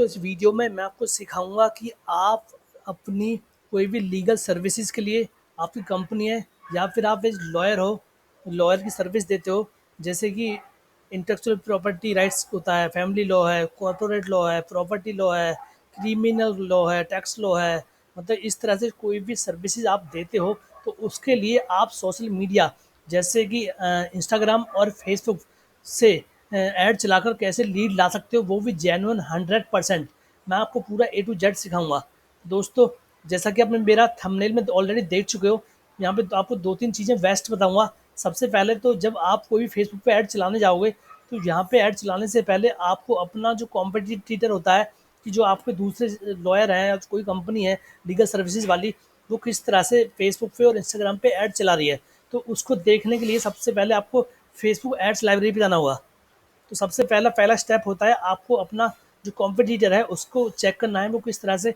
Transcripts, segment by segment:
दोस्तों इस वीडियो में मैं आपको सिखाऊंगा कि आप अपनी कोई भी लीगल सर्विसेज के लिए, आपकी कंपनी है या फिर आप एक लॉयर हो, लॉयर की सर्विस देते हो, जैसे कि इंटेलेक्चुअल प्रॉपर्टी राइट्स होता है, फैमिली लॉ है, कॉर्पोरेट लॉ है, प्रॉपर्टी लॉ है, क्रिमिनल लॉ है, टैक्स लॉ है। मतलब इस तरह से कोई भी सर्विसेज आप देते हो तो उसके लिए आप सोशल मीडिया जैसे कि इंस्टाग्राम और फेसबुक से ऐड चलाकर कैसे लीड ला सकते हो, वो भी जेन्युइन 100%। मैं आपको पूरा ए टू जेड सिखाऊंगा। दोस्तों जैसा कि आपने मेरा थंबनेल में ऑलरेडी देख चुके हो, यहाँ पे तो आपको दो तीन चीज़ें बेस्ट बताऊंगा। सबसे पहले तो जब आप कोई भी फेसबुक पे ऐड चलाने जाओगे तो यहाँ पे ऐड चलाने से पहले आपको अपना जो कॉम्पिटिटर होता है, कि जो आपके दूसरे लॉयर हैं या कोई कंपनी है लीगल सर्विसेज वाली, वो किस तरह से फेसबुक पे और इंस्टाग्राम पे ऐड चला रही है, तो उसको देखने के लिए सबसे पहले आपको फेसबुक एड्स लाइब्रेरी पे जाना होगा। तो सबसे पहला स्टेप होता है आपको अपना जो कॉम्पिटिटर है उसको चेक करना है, वो किस तरह से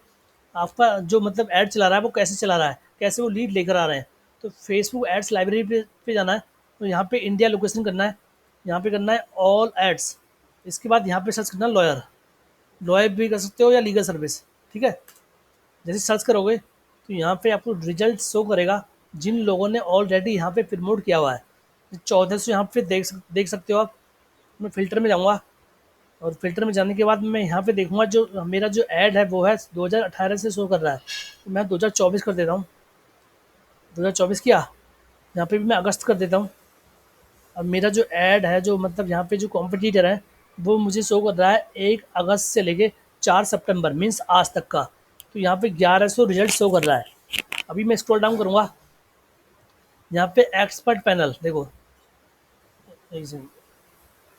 आपका जो मतलब ऐड चला रहा है वो कैसे चला रहा है, कैसे वो लीड लेकर आ रहे हैं। तो फेसबुक एड्स लाइब्रेरी पे जाना है, तो यहाँ पे इंडिया लोकेशन करना है, यहाँ पे करना है ऑल एड्स। इसके बाद यहाँ पे सर्च करना है लॉयर। लॉयर भी कर सकते हो या लीगल सर्विस, ठीक है। जैसे सर्च करोगे तो यहाँ पे आपको रिजल्ट शो करेगा जिन लोगों ने ऑलरेडी यहाँ पे प्रमोट किया हुआ है। 1400 यहाँ पे देख सकते हो आप। मैं फ़िल्टर में जाऊँगा और फ़िल्टर में जाने के बाद मैं यहाँ पे देखूँगा जो मेरा जो ऐड है वो है 2018 से शो कर रहा है, तो मैं 2024 कर देता हूँ। 2024 किया, यहाँ पे भी मैं अगस्त कर देता हूँ। अब मेरा जो ऐड है, जो मतलब यहाँ पे जो कॉम्पिटिटर है, वो मुझे शो कर रहा है 1 अगस्त से लेके 4 सितंबर मीन्स आज तक का। तो यहाँ पे 1100 रिजल्ट शो कर रहा है। अभी मैं स्क्रॉल डाउन करूँगा, यहाँ पे एक्सपर्ट पैनल देखो, एक सेकंड,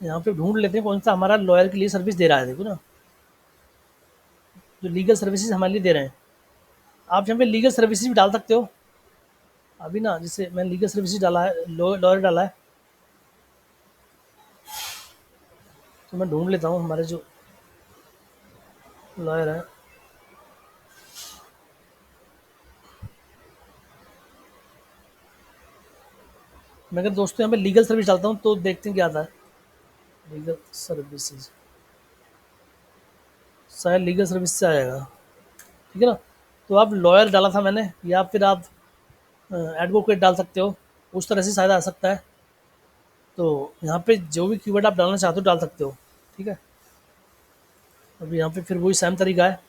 यहाँ पे ढूंढ लेते हैं कौन सा हमारा लॉयर के लिए सर्विस दे रहा है। देखो ना, जो लीगल सर्विसेज हमारे लिए दे रहे हैं, आप यहाँ पे लीगल सर्विसेज भी डाल सकते हो। अभी ना जैसे मैंने लीगल सर्विसेज डाला है, लॉयर डाला है, तो मैं ढूंढ लेता हूँ हमारे जो लॉयर है। मैं अगर दोस्तों यहाँ पे लीगल सर्विस डालता हूँ तो देखते हैं क्या आता है। लीगल सर्विसेज, शायद लीगल सर्विस से आएगा, ठीक है ना। तो आप लॉयर डाला था मैंने, या फिर आप एडवोकेट डाल सकते हो, उस तरह से शायद आ सकता है। तो यहाँ पे जो भी कीवर्ड आप डालना चाहते हो डाल सकते हो, ठीक है। अभी यहाँ पे फिर वही सेम तरीका है।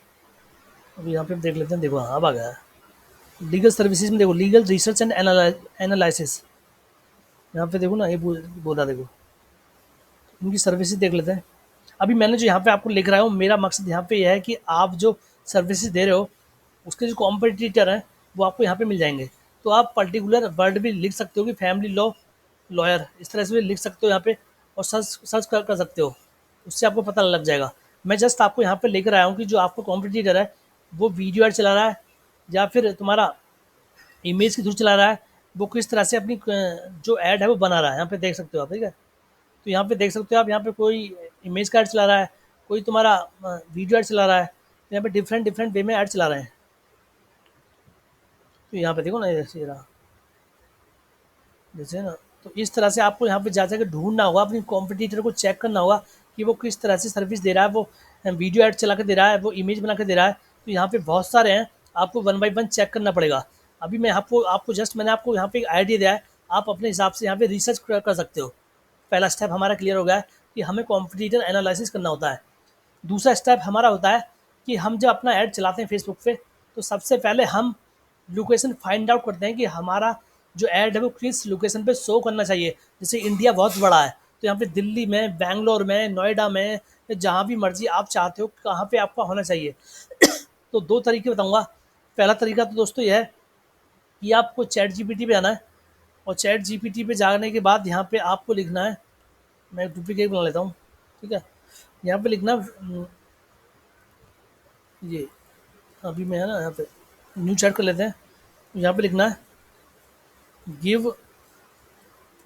अभी यहाँ पे देख लेते हैं, देखो हाँ अब आ गया है। लीगल सर्विसेज में देखो लीगल रिसर्च एंड एनालिसिस, यहाँ पे देखो ना ये बोला, देखो इनकी सर्विसेज देख लेते हैं। अभी मैंने जो यहाँ पे आपको लिख रहा हूँ, मेरा मकसद यहाँ पे यह है कि आप जो सर्विसेज दे रहे हो उसके जो कॉम्पिटिटर हैं वो आपको यहाँ पे मिल जाएंगे। तो आप पर्टिकुलर वर्ड भी लिख सकते हो कि फैमिली लॉ लॉयर, इस तरह से भी लिख सकते हो यहाँ पे, और सर्च सर्च कर सकते हो, उससे आपको पता लग जाएगा। मैं जस्ट आपको यहाँ पे लिख रहा हूँ कि जो आपको कॉम्पिटिटर है वो वीडियो ऐड चला रहा है या फिर तुम्हारा इमेज के थ्रू चला रहा है, वो किस तरह से अपनी जो ऐड है वो बना रहा है, यहाँ पे देख सकते हो आप, ठीक है। तो यहाँ पे देख सकते हो आप, यहाँ पे कोई इमेज का ऐड चला रहा है, कोई तुम्हारा वीडियो ऐड चला रहा है, तो यहाँ पे डिफरेंट डिफरेंट वे में ऐड चला रहे हैं। तो यहाँ पे देखो ना, ये रहा जैसे ना। तो इस तरह से आपको यहाँ पे जा के ढूंढना होगा, अपनी कॉम्पिटिटर को चेक करना होगा कि वो किस तरह से सर्विस दे रहा है, वो वीडियो ऐड चला के दे रहा है, वो इमेज बना के दे रहा है। तो यहाँ पे बहुत सारे हैं, आपको वन बाई वन चेक करना पड़ेगा। अभी मैं आपको आपको जस्ट मैंने आपको यहाँ पे एक आइडिया दिया है, आप अपने हिसाब से यहाँ पे रिसर्च कर सकते हो। पहला स्टेप हमारा क्लियर हो गया है कि हमें कॉम्पिटिटर एनालिसिस करना होता है। दूसरा स्टेप हमारा होता है कि हम जब अपना ऐड चलाते हैं फेसबुक पे, तो सबसे पहले हम लोकेशन फाइंड आउट करते हैं कि हमारा जो ऐड है वो किस लोकेशन पे शो करना चाहिए। जैसे इंडिया बहुत बड़ा है, तो यहाँ पे दिल्ली में, बैंगलोर में, नोएडा में, या जहाँ भी मर्जी आप चाहते हो कहाँ पे आपका होना चाहिए। तो दो तरीके बताऊँगा। पहला तरीका तो दोस्तों यह है कि आपको चैट जीपीटी पे आना है, और चैट जीपीटी पे जाने के बाद यहाँ पे आपको लिखना है, मैं डुप्लीकेट बना लेता हूँ, ठीक है। यहाँ पे लिखना ये, अभी मैं है ना यहाँ पे न्यू चैट कर लेते हैं। यहाँ पे लिखना है give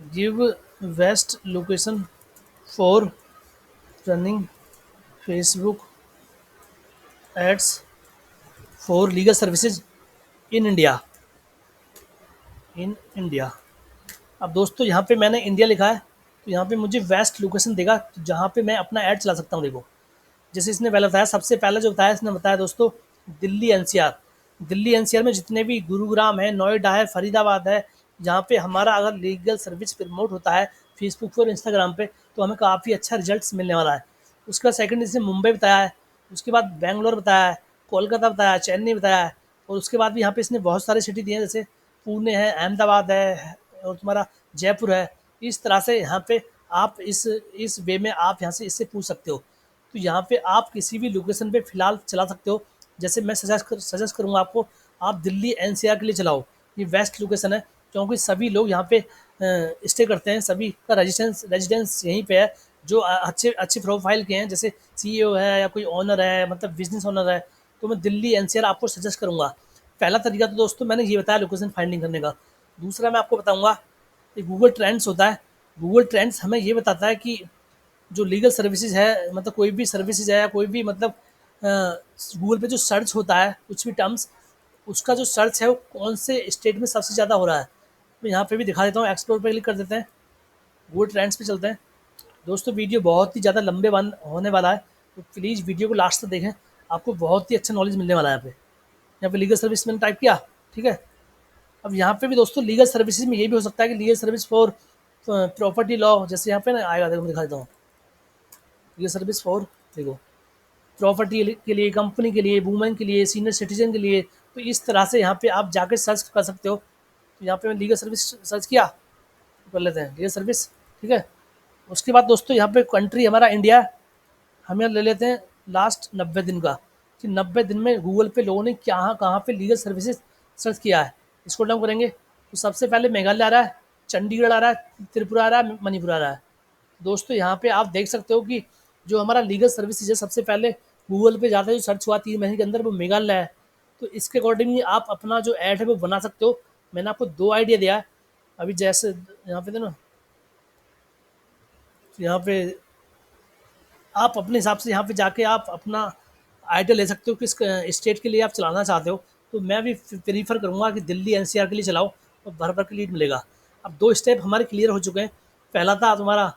give best location for running Facebook ads for legal services in India, in India. अब दोस्तों यहाँ पे मैंने इंडिया लिखा है, तो यहाँ पे मुझे वेस्ट लोकेशन देगा जहाँ पे मैं अपना ऐड चला सकता हूँ। देखो जैसे इसने पहले बताया, सबसे पहले जो बताया इसने बताया दोस्तों, दिल्ली एनसीआर। दिल्ली एनसीआर में जितने भी गुरुग्राम है, नोएडा है, फरीदाबाद है, जहाँ पे हमारा अगर लीगल सर्विस प्रमोट होता है फेसबुक पर और इंस्टाग्राम पे, तो हमें काफ़ी अच्छा रिजल्ट्स मिलने वाला है। उसके बाद सेकंड इसने मुंबई बताया है, उसके बाद बेंगलोर बताया है, कोलकाता बताया है, चेन्नई बताया है, और उसके बाद भी यहाँ पे इसने बहुत सारे सिटी दिए हैं, जैसे पुणे है, अहमदाबाद है, और तुम्हारा जयपुर है। इस तरह से यहाँ पे आप इस वे में आप यहाँ से इससे पूछ सकते हो। तो यहाँ पे आप किसी भी लोकेशन पे फ़िलहाल चला सकते हो। जैसे मैं सजेस्ट करूँगा आपको, आप दिल्ली एनसीआर के लिए चलाओ। ये बेस्ट लोकेशन है, क्योंकि सभी लोग यहाँ पे स्टे करते हैं, सभी का रेजिडेंस यहीं पे है, जो अच्छे अच्छे प्रोफाइल के हैं, जैसे सीईओ है या कोई ओनर है, मतलब बिजनेस ओनर है। तो मैं दिल्ली एनसीआर आपको सजेस्ट करूँगा। पहला तरीका तो दोस्तों मैंने ये बताया लोकेशन फाइंडिंग करने का। दूसरा मैं आपको बताऊँगा, ये गूगल ट्रेंड्स होता है। गूगल ट्रेंड्स हमें ये बताता है कि जो लीगल सर्विसेज है, मतलब कोई भी सर्विसेज है या कोई भी मतलब गूगल पे जो सर्च होता है कुछ भी टर्म्स, उसका जो सर्च है वो कौन से स्टेट में सबसे ज़्यादा हो रहा है। मैं यहाँ पे भी दिखा देता हूँ, एक्सप्लोर पे क्लिक कर देते हैं, गूगल ट्रेंड्स पे चलते हैं। दोस्तों वीडियो बहुत ही ज़्यादा लंबे बन होने वाला है, तो प्लीज़ वीडियो को लास्ट तक देखें, आपको बहुत ही अच्छा नॉलेज मिलने वाला है। यहाँ पे लीगल सर्विस मैंने टाइप किया, ठीक है। अब यहाँ पे भी दोस्तों लीगल सर्विसेज में ये भी हो सकता है कि legal service for property law, जैसे यहाँ पे ना आएगा, देखो मैं दिखा देता हूँ, लीगल सर्विस फॉर, देखो, प्रॉपर्टी के लिए, कंपनी के लिए, वुमेन के लिए, सीनियर सिटीजन के लिए। तो इस तरह से यहाँ पे आप जाकर सर्च कर सकते हो। तो यहाँ पे मैं लीगल सर्विस सर्च किया, तो कर लेते हैं लीगल सर्विस, ठीक है। उसके बाद दोस्तों यहाँ पे कंट्री हमारा इंडिया, हम यहाँ ले लेते हैं लास्ट 90 दिन का, कि 90 दिन में गूगल पे लोगों ने कहाँ कहाँ पे लीगल सर्विसेज सर्च किया है। इसको डाउन करेंगे तो सबसे पहले मेघालय आ रहा है, चंडीगढ़ आ रहा है, त्रिपुरा आ रहा है, मणिपुर आ रहा है। दोस्तों यहाँ पे आप देख सकते हो कि जो हमारा लीगल सर्विसेज है, सबसे पहले गूगल पे जाते जो सर्च हुआ 3 महीने के अंदर, वो मेघालय है। तो इसके अकॉर्डिंग ही आप अपना जो ऐड है वो बना सकते हो। मैंने आपको 2 आइडिया दिया है अभी, जैसे यहाँ पे थे ना, यहाँ पे आप अपने हिसाब से यहाँ पे जाके आप अपना आइडिया ले सकते हो किस स्टेट के लिए आप चलाना चाहते हो। तो मैं भी प्रीफर करूँगा कि दिल्ली एनसीआर के लिए चलाओ, तो भर भर के लीड मिलेगा। अब 2 स्टेप हमारे क्लियर हो चुके हैं। पहला था तुम्हारा,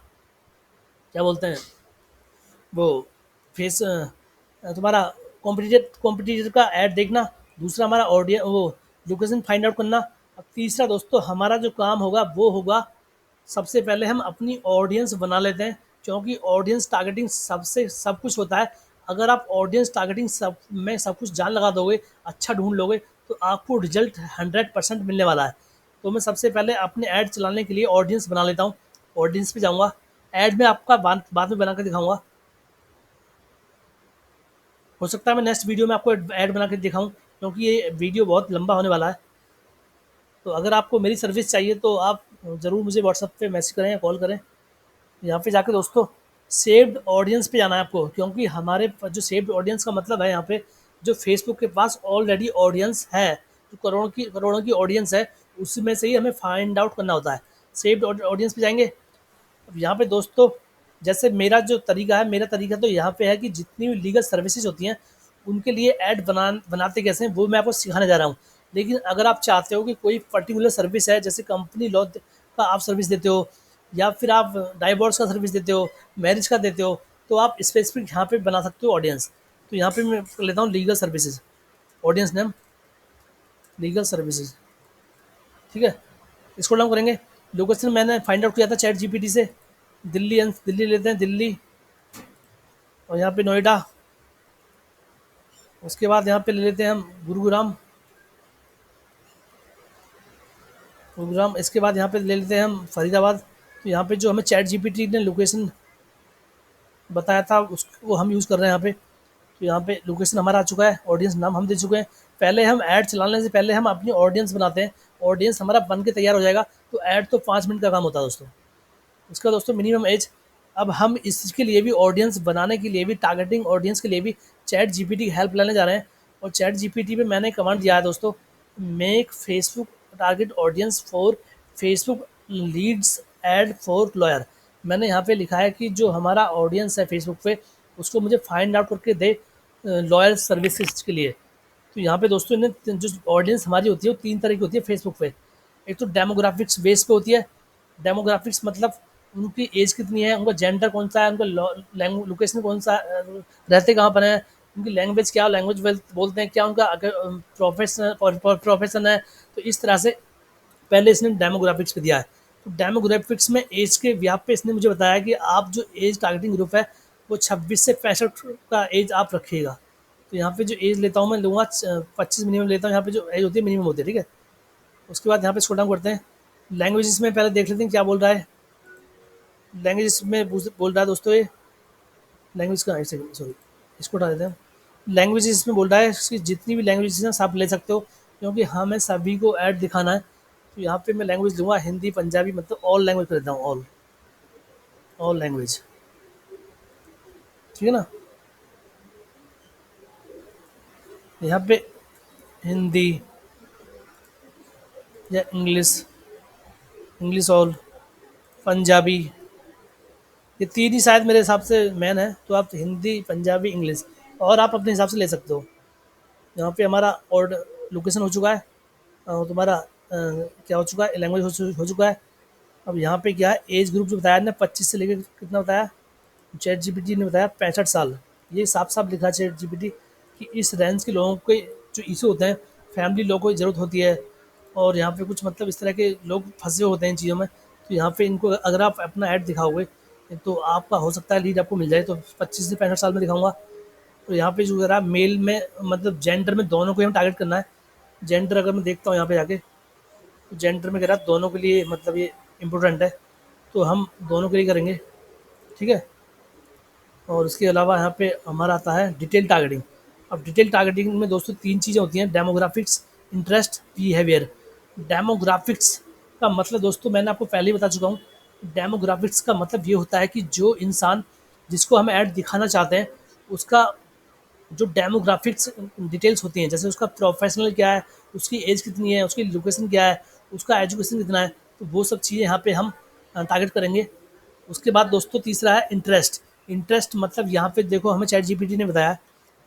क्या बोलते हैं वो, फेस तुम्हारा कॉम्पिटिटर का ऐड देखना। दूसरा हमारा ऑडियो वो लोकेशन फाइंड आउट करना। अब तीसरा दोस्तों हमारा जो काम होगा वो होगा, सबसे पहले हम अपनी ऑडियंस बना लेते हैं, क्योंकि ऑडियंस टारगेटिंग सबसे सब कुछ होता है। अगर आप ऑडियंस टारगेटिंग सब में सब कुछ जान लगा दोगे, अच्छा ढूंढ लोगे, तो आपको रिजल्ट 100% मिलने वाला है। तो मैं सबसे पहले अपने ऐड चलाने के लिए ऑडियंस बना लेता हूँ। ऑडियंस पे जाऊँगा, ऐड में आपका बाद में बना कर दिखाऊँगा। हो सकता है मैं नेक्स्ट वीडियो में आपको ऐड बना के दिखाऊँ, क्योंकि ये वीडियो बहुत लंबा होने वाला है। तो अगर आपको मेरी सर्विस चाहिए तो आप ज़रूर मुझे व्हाट्सएप पे मैसेज करें या कॉल करें। यहाँ पे जाके दोस्तों सेव्ड ऑडियंस पे जाना है आपको, क्योंकि हमारे जो सेव्ड ऑडियंस का मतलब है, यहाँ पे जो फेसबुक के पास ऑलरेडी ऑडियंस है, जो करोड़ों की ऑडियंस है, उसमें से ही हमें फाइंड आउट करना होता है। सेव्ड ऑडियंस पे जाएंगे। अब यहाँ पे दोस्तों, जैसे मेरा तरीका तो यहाँ पे है कि जितनी भी लीगल सर्विसेज होती हैं उनके लिए ऐड बनाते कैसे हैं वो मैं आपको सिखाने जा रहा हूँ। लेकिन अगर आप चाहते हो कि कोई पर्टिकुलर सर्विस है, जैसे कंपनी लॉ का आप सर्विस देते हो, या फिर आप डाइवोर्स का सर्विस देते हो, मैरिज का देते हो, तो आप स्पेसिफिक यहाँ पे बना सकते हो ऑडियंस। तो यहाँ पे मैं कर लेता हूँ legal services, audience name legal services, ठीक है। इसको डाउन करेंगे। लोकेशन मैंने फाइंड आउट किया था चैट जीपीटी से, दिल्ली लेते हैं, दिल्ली, और यहाँ पे नोएडा। उसके बाद यहाँ पे ले लेते हैं हम गुरुग्राम। इसके बाद यहाँ पे ले लेते हैं हम फरीदाबाद। तो यहाँ पे जो हमें चैट जीपीटी ने लोकेशन बताया था उसको हम यूज़ कर रहे हैं यहाँ पे। तो यहाँ पे लोकेशन हमारा आ चुका है, ऑडियंस नाम हम दे चुके हैं। पहले हम ऐड चलाने से पहले हम अपनी ऑडियंस बनाते हैं। ऑडियंस हमारा बन के तैयार हो जाएगा, तो ऐड तो 5 मिनट का काम होता है दोस्तों। उसका दोस्तों मिनिमम एज, अब हम इसके लिए भी ऑडियंस बनाने के लिए भी, टारगेटिंग ऑडियंस के लिए भी चैट जीपीटी की हेल्प लेने जा रहे हैं। और चैट जीपीटी पे मैंने कमांड दिया है दोस्तों, make Facebook target audience for Facebook leads ad for lawyer. मैंने यहाँ पे लिखा है कि जो हमारा ऑडियंस है फेसबुक पे, उसको मुझे फाइंड आउट करके दे लॉयर सर्विसेज के लिए। तो यहाँ पे दोस्तों इन्हें जो ऑडियंस हमारी होती है वो 3 तरह की होती है फेसबुक पे। एक तो डेमोग्राफिक्स बेस पे होती है। डेमोग्राफिक्स मतलब उनकी एज कितनी है, उनका जेंडर कौन सा है, उनका लोकेशन कौन सा रहते कहाँ पर हैं, उनकी लैंग्वेज क्या लैंग्वेज बोलते हैं, क्या उनका अगर प्रोफेशन है। तो इस तरह से पहले इसने डेमोग्राफिक्स पे दिया है। तो डेमोग्राफिक्स में एज के व्याप पे इसने मुझे बताया कि आप जो एज टारगेटिंग ग्रुप है वो 26 से 65 का एज आप रखिएगा। तो यहाँ पे जो एज लेता हूँ मैं लूँगा 25 मिनिमम लेता हूँ, यहाँ पे जो एज होती है मिनिमम होती है, ठीक है। उसके बाद यहाँ पे स्क्रॉल डाउन करते हैं, लैंग्वेजेस में पहले देख लेते हैं क्या बोल रहा है। लैंग्वेजेस में बोल रहा है दोस्तों ये लैंग्वेज का, एक सेकंड सॉरी, इसको उठा देते हैं। लैंग्वेजेस में बोल रहा है इसकी जितनी भी लैंग्वेजेस हैं सब आप ले सकते हो, क्योंकि हमें सभी को ऐड दिखाना है। तो यहाँ पे मैं लैंग्वेज लूँगा हिंदी पंजाबी, मतलब ऑल लैंग्वेज कर देता हूँ, ऑल ऑल लैंग्वेज, ठीक है ना। यहाँ पे हिंदी या इंग्लिश, इंग्लिश ऑल, पंजाबी, ये तीन ही शायद मेरे हिसाब से मेन है। तो आप हिंदी पंजाबी इंग्लिश और आप अपने हिसाब से ले सकते हो। यहाँ पे हमारा और लोकेशन हो चुका है, तुम्हारा क्या हो चुका है, लैंग्वेज हो चुका है। अब यहाँ पे क्या है, एज ग्रुप जो बताया ना 25 से लेकर कितना बताया, चैट जीपीटी ने बताया 65 साल। ये साफ साफ लिखा है चैट जीपीटी कि इस रेंज के लोगों के जो इशू होते हैं, फैमिली लोगों को ज़रूरत होती है, और यहाँ पे कुछ मतलब इस तरह के लोग फंसे होते हैं इन चीज़ों में। तो यहाँ पे इनको अगर आप अपना ऐड दिखाओगे तो आपका हो सकता है लीड आपको मिल जाए। तो 25 से 65 साल में दिखाऊंगा। तो यहाँ पे जो कह रहा है मेल में, मतलब जेंडर में दोनों को ही हम टारगेट करना है। जेंडर अगर मैं देखता हूँ यहाँ पे जाके, तो जेंडर में कह रहा है दोनों के लिए, मतलब ये इम्पोर्टेंट है, तो हम दोनों के लिए करेंगे, ठीक है। और उसके अलावा यहाँ पे हमारा आता है डिटेल टारगेटिंग। अब डिटेल टारगेटिंग में दोस्तों तीन चीज़ें होती हैं, डेमोग्राफिक्स, इंटरेस्ट, बिहेवियर। डेमोग्राफिक्स का मतलब दोस्तों मैंने आपको पहले ही बता चुका हूँ। डेमोग्राफिक्स का मतलब ये होता है कि जो इंसान जिसको हम ऐड दिखाना चाहते हैं उसका जो डेमोग्राफिक्स डिटेल्स होती हैं, जैसे उसका प्रोफेशनल क्या है, उसकी एज कितनी है, उसकी लोकेशन क्या है, उसका एजुकेशन कितना है, तो वो सब चीज़ें यहाँ पे हम टारगेट करेंगे। उसके बाद दोस्तों तीसरा है इंटरेस्ट। इंटरेस्ट मतलब यहाँ पे देखो हमें चैट जीपीटी ने बताया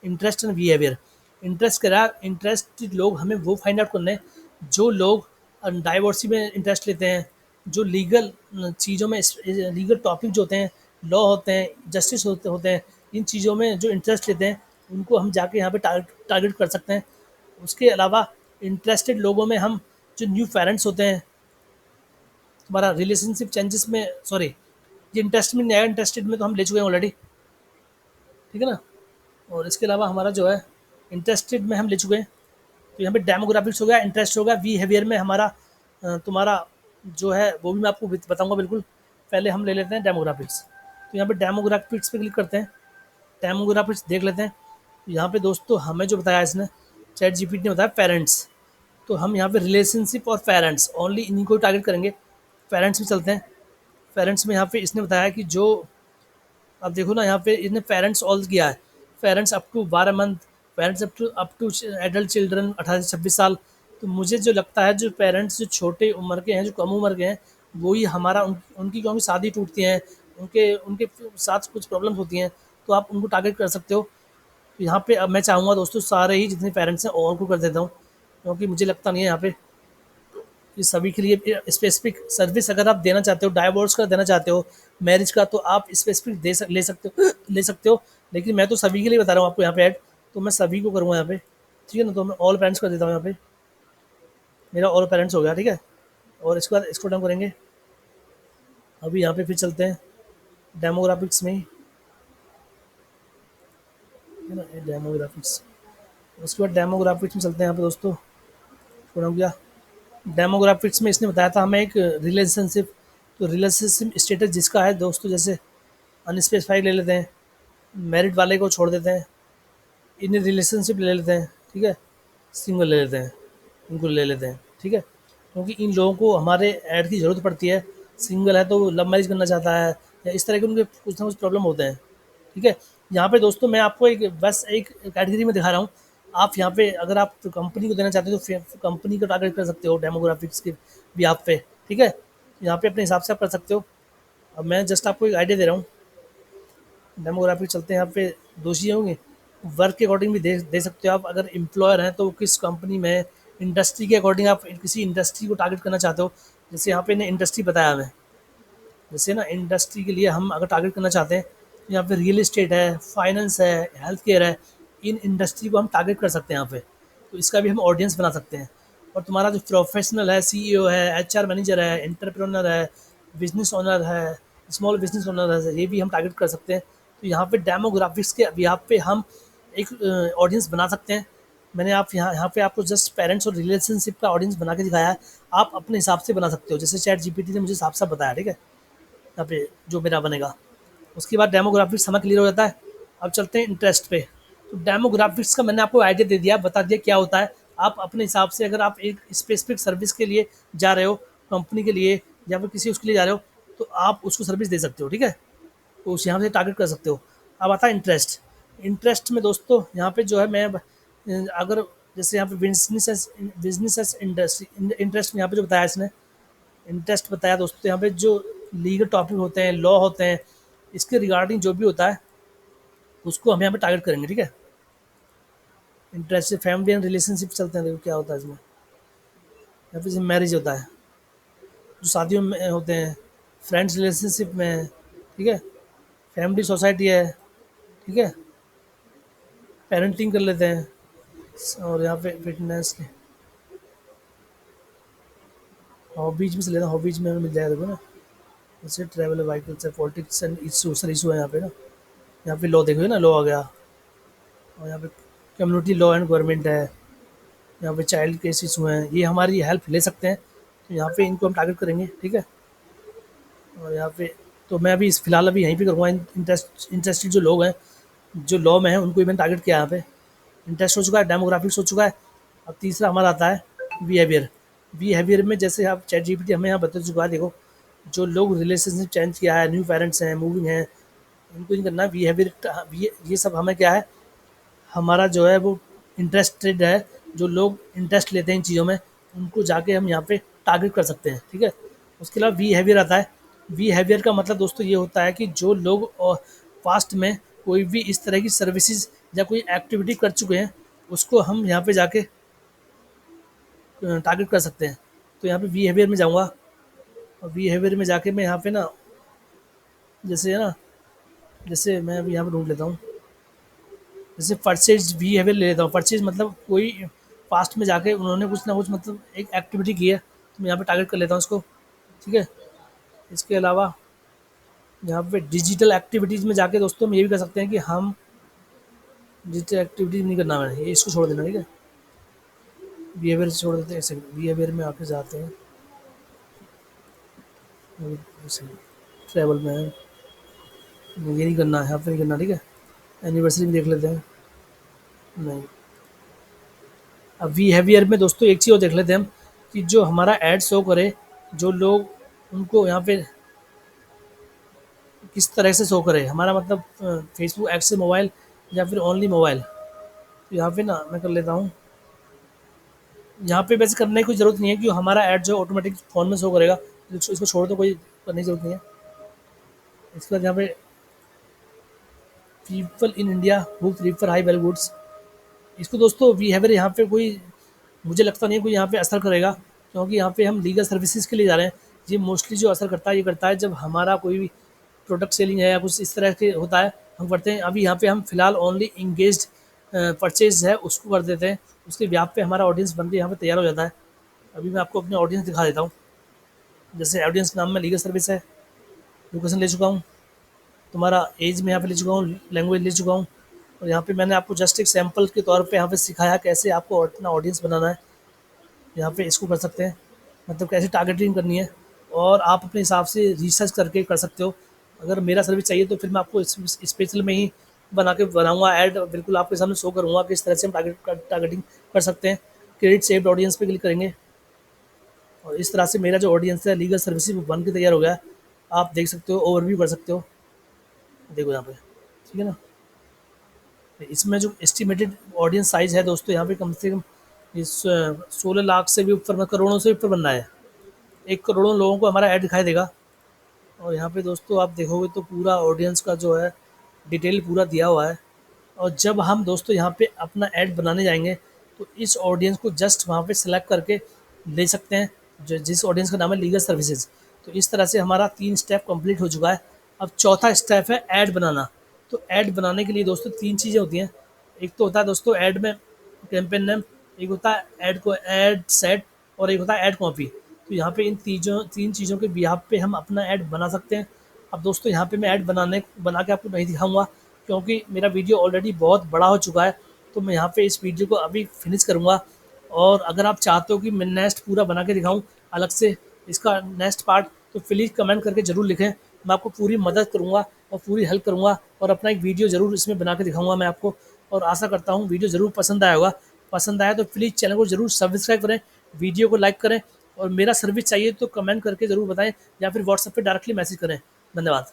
इंटरेस्ट एंड बिहेवियर। इंटरेस्ट करा, इंटरेस्टेड लोग हमें वो फाइंड आउट करने हैं जो लोग डाइवोर्सी में इंटरेस्ट लेते हैं, जो लीगल चीज़ों में, लीगल टॉपिक जो होते हैं, लॉ होते हैं, जस्टिस होते हैं, इन चीज़ों में जो इंटरेस्ट लेते हैं उनको हम जाके यहाँ पे टारगेट कर सकते हैं। उसके अलावा इंटरेस्टेड लोगों में हम जो न्यू पेरेंट्स होते हैं, तुम्हारा रिलेशनशिप चेंजेस में, सॉरी ये इंटरेस्ट में नहीं आया, इंटरेस्टेड में तो हम ले चुके हैं ऑलरेडी, ठीक है ना। और इसके अलावा हमारा जो है इंटरेस्टेड में हम ले चुके हैं। तो यहाँ पे डेमोग्राफिक्स हो गया, इंटरेस्ट हो गया, बिहेवियर में हमारा तुम्हारा जो है वो भी मैं आपको बताऊंगा बिल्कुल। पहले हम ले लेते हैं डेमोग्राफिक्स। तो यहाँ पे डेमोग्राफिक्स पे क्लिक करते हैं, डेमोग्राफिक्स देख लेते हैं। तो यहाँ पे दोस्तों हमें जो बताया इसने चैट जीपीटी ने बताया पेरेंट्स, तो हम यहाँ पे रिलेशनशिप और पेरेंट्स ओनली इन्हीं को टारगेट करेंगे। पेरेंट्स में चलते हैं। पेरेंट्स में यहाँ पे इसने बताया कि जो, अब देखो ना यहाँ पे इसने पेरेंट्स ऑल किया है, parents up to 12 month, parents up to adult children 18 से 26 साल। तो मुझे जो लगता है जो पेरेंट्स जो छोटे उम्र के हैं, जो कम उम्र के हैं, वही हमारा उनकी क्योंकि शादी टूटती है, उनके उनके साथ कुछ प्रॉब्लम्स होती हैं, तो आप उनको टारगेट कर सकते हो। तो यहाँ पे अब मैं चाहूँगा दोस्तों सारे ही जितने पेरेंट्स हैं ऑल को कर देता हूँ, क्योंकि मुझे लगता नहीं है यहाँ पे ये सभी के लिए स्पेसिफिक सर्विस अगर आप देना चाहते हो, डाइवोर्स का देना चाहते हो, मैरिज का, तो आप स्पेसिफिक ले सकते हो ले सकते हो। लेकिन मैं तो सभी के लिए बता रहा हूँ आपको यहाँ पे ऐड, तो मैं सभी को करूँगा यहाँ पे, ठीक है ना। तो मैं ऑल पेरेंट्स कर देता हूँ यहाँ पे, मेरा ऑल पेरेंट्स हो गया, ठीक है। और इसके बाद इसको डाउन करेंगे। अभी यहाँ पे फिर चलते हैं डेमोग्राफिक्स में ही, है ना, डेमोग्राफिक्स। उसके बाद डेमोग्राफिक्स में चलते हैं यहाँ पे दोस्तों, थोड़ा हो गया। डेमोग्राफिक्स में इसने बताया था हमें एक रिलेशनशिप। तो रिलेशनशिप स्टेटस जिसका है दोस्तों, जैसे अनस्पेसिफाइड ले लेते हैं, मैरिड वाले को छोड़ देते हैं, इन रिलेशनशिप ले लेते हैं, ठीक है, सिंगल ले लेते हैं, इनको ले लेते हैं, ठीक है। क्योंकि इन लोगों को हमारे ऐड की ज़रूरत पड़ती है। सिंगल है तो वो लव मैरिज करना चाहता है, या इस तरह के उनके कुछ ना कुछ प्रॉब्लम होते हैं, ठीक है। यहाँ पे दोस्तों मैं आपको एक बस एक कैटेगरी में दिखा रहा हूँ। आप यहाँ पे अगर आप कंपनी को देना चाहते हो तो कंपनी को टारगेट कर सकते हो डेमोग्राफिक्स के भी आप पे, ठीक है। यहाँ पे अपने हिसाब से आप कर सकते हो। अब मैं जस्ट आपको एक आइडिया दे रहा हूँ। डेमोग्राफिक चलते हैं, यहाँ पे दो चीज़ें होंगी, वर्क के अकॉर्डिंग भी दे सकते हो आप। अगर एम्प्लॉयर हैं तो किस कंपनी में, इंडस्ट्री के अकॉर्डिंग आप किसी इंडस्ट्री को टारगेट करना चाहते हो, जैसे यहाँ पे इन्हें इंडस्ट्री बताया हमें, जैसे ना इंडस्ट्री के लिए हम अगर टारगेट करना चाहते हैं, तो यहाँ पे रियल एस्टेट है, फाइनेंस है, हेल्थ केयर है, इन इंडस्ट्री को हम टारगेट कर सकते हैं यहाँ पे। तो इसका भी हम ऑडियंस बना सकते हैं। और तुम्हारा जो प्रोफेशनल है, सीईओ है, एचआर मैनेजर है, एंटरप्रेन्योर है, बिजनेस ओनर है, स्मॉल बिजनेस ओनर है, ये भी हम टारगेट कर सकते हैं। तो यहाँ पे डेमोग्राफिक्स के यहाँ पे हम एक ऑडियंस बना सकते हैं। मैंने आप यहाँ पे आपको जस्ट पेरेंट्स और रिलेशनशिप का ऑडियंस बना के दिखाया है। आप अपने हिसाब से बना सकते हो, जैसे चैट जीपीटी ने मुझे साफ साफ बताया, ठीक है, यहाँ पे जो मेरा बनेगा। उसके बाद डेमोग्राफिक्स हमें क्लियर हो जाता है। अब चलते हैं इंटरेस्ट पे। तो डेमोग्राफिक्स का मैंने आपको आइडिया दे दिया, बता दिया क्या होता है। आप अपने हिसाब से, अगर आप एक स्पेसिफिक सर्विस के लिए जा रहे हो, कंपनी के लिए या फिर किसी उसके लिए जा रहे हो, तो आप उसको सर्विस दे सकते हो, ठीक है। तो उस यहाँ से टारगेट कर सकते हो। अब आता है इंटरेस्ट। इंटरेस्ट में दोस्तों यहाँ पे जो है, मैं अगर जैसे यहाँ पे बिजनेस इंडस्ट्री इंटरेस्ट में यहाँ पे जो बताया इसने, इंटरेस्ट बताया दोस्तों, यहाँ पे जो लीगल टॉपिक होते हैं, लॉ होते हैं, इसके रिगार्डिंग जो भी होता है, उसको हम यहाँ पे टारगेट करेंगे, ठीक है। इंटरेस्ट से फैमिली एंड रिलेशनशिप चलते हैं, देखो क्या होता है इसमें। यहाँ पे मैरिज होता है, जो शादियों में होते हैं, फ्रेंड्स रिलेशनशिप में है, ठीक है, फैमिली सोसाइटी है, ठीक है, पेरेंटिंग कर लेते हैं। और यहाँ पे फिटनेस, हॉबीज में से लेना, हॉबीज में मिल जाएगा, देखो ना, जैसे ट्रैवल, व्हीकल्स है, पॉलिटिक्स एंड इशू है यहाँ पे ना। यहाँ पे लॉ देखो ना, लॉ आ गया। और यहाँ पे कम्युनिटी लॉ एंड गवर्नमेंट है। यहाँ पे चाइल्ड केस इशू हैं, ये हमारी हेल्प ले सकते हैं। तो यहाँ पे इनको हम टारगेट करेंगे, ठीक है। और यहाँ पे तो मैं अभी फ़िलहाल अभी यहीं पे करूँगा। इंटरेस्टेड जो लोग हैं, जो लॉ में हैं, उनको ही मैंने टारगेट किया यहाँ पे। इंटरेस्ट हो चुका है, डेमोग्राफिक्स हो चुका है। अब तीसरा हमारा आता है बिहेवियर। बिहेवियर में जैसे आप चैट जीपीटी हमें यहाँ बता चुका है, देखो, जो लोग रिलेशनशिप चेंज किया है, न्यू पेरेंट्स हैं, मूविंग हैं, इनको नहीं करना बिहेवियर। ये सब हमें क्या है, हमारा जो है वो इंटरेस्टेड है, जो लोग इंटरेस्ट लेते हैं इन चीज़ों में, उनको जाके हम यहाँ पे टारगेट कर सकते हैं, ठीक है। उसके अलावा बिहेवियर आता है। बिहेवियर का मतलब दोस्तों ये होता है कि जो लोग पास्ट में कोई भी इस तरह की सर्विसेज या कोई एक्टिविटी कर चुके हैं, उसको हम यहाँ पे जाके टारगेट कर सकते हैं। तो यहाँ पे बिहेवियर में जाऊँगा, और बिहेवियर में जाके मैं यहाँ पे ना, जैसे है ना, जैसे मैं अभी यहाँ पे ढूंढ लेता हूँ, जैसे परचेज बिहेवियर ले लेता हूँ। परचेज मतलब कोई पास्ट में जाके उन्होंने कुछ ना कुछ मतलब एक एक्टिविटी की है, तो मैं यहाँ पे टारगेट कर लेता हूँ उसको, ठीक है। इसके अलावा यहाँ पे डिजिटल एक्टिविटीज़ में जाके दोस्तों हम ये भी कर सकते हैं कि हम डिजिटल एक्टिविटीज़ नहीं करना, मैंने ये इसको छोड़ देना, ठीक है। बिहेवियर से छोड़ देते हैं, ऐसे बिहेवियर में आके जाते हैं, जैसे ट्रैवल में है, ये नहीं करना है, यहाँ पे नहीं करना, ठीक है। एनिवर्सरी में देख लेते हैं, नहीं। अब बिहेवियर में दोस्तों एक चीज़ और देख लेते हैं हम, कि जो हमारा ऐड शो करे, जो लोग उनको यहाँ पे किस तरह से शो करे, हमारा मतलब फेसबुक ऐप से मोबाइल या फिर ओनली मोबाइल। तो यहाँ पे ना मैं कर लेता हूँ, यहाँ पे वैसे करने की कोई ज़रूरत नहीं है, कि हमारा ऐड जो ऑटोमेटिक फ़ोन में शो करेगा, तो इसको छोड़ दो, कोई करने की ज़रूरत नहीं है। इसके बाद यहाँ पे people in India who prefer high value goods, इसको दोस्तों बिहेवियर यहाँ पे कोई, मुझे लगता नहीं है कोई यहाँ पे असर करेगा, क्योंकि यहाँ पे हम लीगल सर्विसेज के लिए जा रहे हैं। ये मोस्टली जो असर करता है, ये करता है जब हमारा कोई भी प्रोडक्ट सेलिंग है या कुछ इस तरह के होता है, हम करते हैं। अभी यहाँ पे हम फिलहाल ओनली इंगेज परचेज है उसको कर देते हैं, उसके ब्याह पे हमारा ऑडियंस बन के यहाँ पे तैयार हो जाता है। अभी मैं आपको अपने ऑडियंस दिखा देता हूँ। जैसे ऑडियंस नाम में लीगल सर्विस है, लोकेशन ले चुका हूँ, तुम्हारा एज में यहाँ पे ले चुका हूँ, लैंग्वेज ले चुका हूँ। और यहाँ पे मैंने आपको जस्ट एक सैंपल के तौर पे यहाँ पे सिखाया कैसे आपको अपना ऑडियंस बनाना है। यहाँ पे इसको कर सकते हैं, मतलब कैसे टारगेटिंग करनी है, और आप अपने हिसाब से रिसर्च करके कर सकते हो। अगर मेरा सर्विस चाहिए तो फिर मैं आपको स्पेशल में ही बना के बनाऊँगा ऐड, बिल्कुल आपके सामने शो करूँगा किस तरह से हम टारगेटिंग कर सकते हैं। क्रेडिट सेव्ड ऑडियंस पे क्लिक करेंगे, और इस तरह से मेरा जो ऑडियंस है लीगल सर्विस बन के तैयार हो गया है। आप देख सकते हो, ओवरव्यू कर सकते हो, देखो यहाँ पे, ठीक है ना। इसमें जो एस्टिमेटेड ऑडियंस साइज़ है दोस्तों, यहाँ पे कम से कम इस 16 लाख से भी ऊपर में, करोड़ों से ऊपर बनना है। 1 करोड़ों लोगों को हमारा ऐड दिखाई देगा। और यहाँ पे दोस्तों आप देखोगे तो पूरा ऑडियंस का जो है डिटेल पूरा दिया हुआ है। और जब हम दोस्तों यहाँ पे अपना ऐड बनाने जाएंगे, तो इस ऑडियंस को जस्ट वहाँ पे सेलेक्ट करके ले सकते हैं, जो जिस ऑडियंस का नाम है लीगल सर्विसेज। तो इस तरह से हमारा 3 स्टेप कंप्लीट हो चुका है। अब चौथा स्टेप है ऐड बनाना। तो ऐड बनाने के लिए दोस्तों 3 चीज़ें होती हैं। एक तो होता है दोस्तों ऐड में कैंपेन नेम, एक होता है ऐड सेट, और एक होता है ऐड कॉपी। तो यहाँ पे इन 3 चीज़ों के बिहाफ पे हम अपना ऐड बना सकते हैं। अब दोस्तों यहाँ पे मैं ऐड बना के आपको नहीं दिखाऊंगा, क्योंकि मेरा वीडियो ऑलरेडी बहुत बड़ा हो चुका है। तो मैं यहाँ पे इस वीडियो को अभी फिनिश करूँगा, और अगर आप चाहते हो कि मैं नेक्स्ट पूरा बना के दिखाऊँ अलग से इसका नेक्स्ट पार्ट, तो प्लीज़ कमेंट करके ज़रूर लिखें। मैं आपको पूरी मदद करूँगा और पूरी हेल्प करूँगा, और अपना एक वीडियो ज़रूर इसमें बना के दिखाऊँगा मैं आपको। और आशा करता हूँ वीडियो ज़रूर पसंद आया होगा। पसंद आया तो प्लीज़ चैनल को ज़रूर सब्सक्राइब करें, वीडियो को लाइक करें, और मेरा सर्विस चाहिए तो कमेंट करके ज़रूर बताएं, या फिर व्हाट्सएप पे डायरेक्टली मैसेज करें। धन्यवाद।